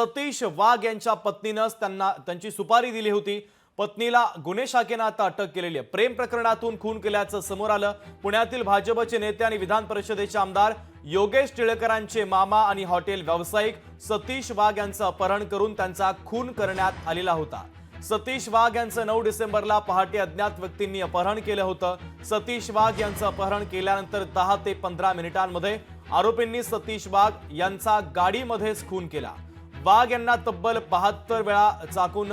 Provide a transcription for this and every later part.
सतीश वाघ यांच्या पत्नीनंच त्यांची सुपारी दिली होती। पत्नीला गुन्हे शाखेने आता अटक केलेली आहे। प्रेम प्रकरणातून खून केल्याचं समोर आलं। पुण्यातील भाजपचे नेते आणि विधान परिषदेचे आमदार योगेश टिळकरांचे मामा आणि हॉटेल व्यावसायिक सतीश वाघ यांचं अपहरण करून त्यांचा खून करण्यात आलेला होता। सतीश वाघ यांचं 9 डिसेंबरला पहाटे अज्ञात व्यक्तींनी अपहरण केलं होतं। सतीश वाघ यांचं अपहरण केल्यानंतर 10 ते 15 मिनिटांमध्ये आरोपींनी सतीश वाघ यांचा गाडीमध्येच खून केला। वाघ यांना तब्बल 72 वेळा चाकून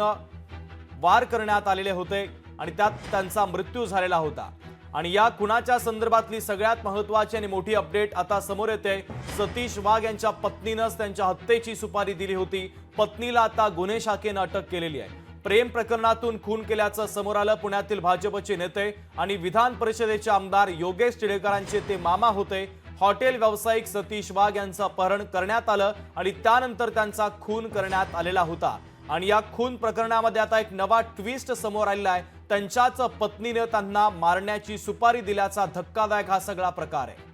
वार करण्यात आलेले होते आणि त्यात त्यांचा मृत्यू झालेला होता। आणि या खुनाच्या संदर्भातली सगळ्यात महत्त्वाची आणि मोठी अपडेट आता समोर येते। सतीश वाघ यांच्या पत्नीनंच त्यांच्या हत्येची सुपारी दिली होती। पत्नीला आता गुन्हे शाखेने अटक केलेली आहे। प्रेम प्रकरणातून खून केल्याचं समोर आलं। पुण्यातील भाजपचे नेते आणि विधान परिषदेचे आमदार योगेश टिळकरांचे ते मामा होते। हॉटेल व्यावसायिक सतीश वाघ यांचं अपहरण करण्यात आलं आणि त्यानंतर त्यांचा खून करण्यात आलेला होता। आणि या खून प्रकरणामध्ये आता एक नवा ट्विस्ट समोर आलेला आहे। त्यांच्याच पत्नीने त्यांना मारण्याची सुपारी दिल्याचा धक्कादायक हा सगळा प्रकार आहे।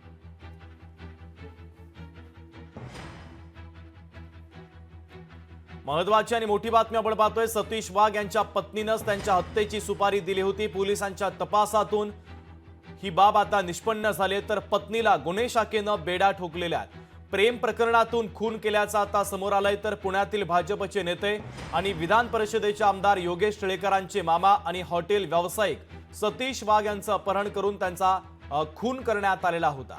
महत्त्वाची आणि मोठी बातमी आपण पाहतोय। सतीश वाघ यांच्या पत्नीनंच त्यांच्या हत्येची सुपारी दिली होती। पोलिसांच्या तपासातून ही बाब आता निष्पन्न झाली, तर पत्नीला गुन्हे शाखेनं बेड्या ठोकलेल्या आहेत। प्रेम प्रकरणातून खून केल्याचा आता समोर आलाय, तर पुण्यातील भाजपचे नेते आणि विधान परिषदेचे आमदार योगेश टिळकरांचे मामा आणि हॉटेल व्यावसायिक सतीश वाघ यांचं अपहरण करून त्यांचा खून करण्यात आलेला होता।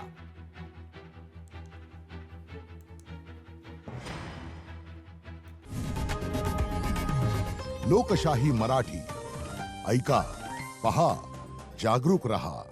लोकशाही मराठी ऐका, पहा, जागरूक रहा।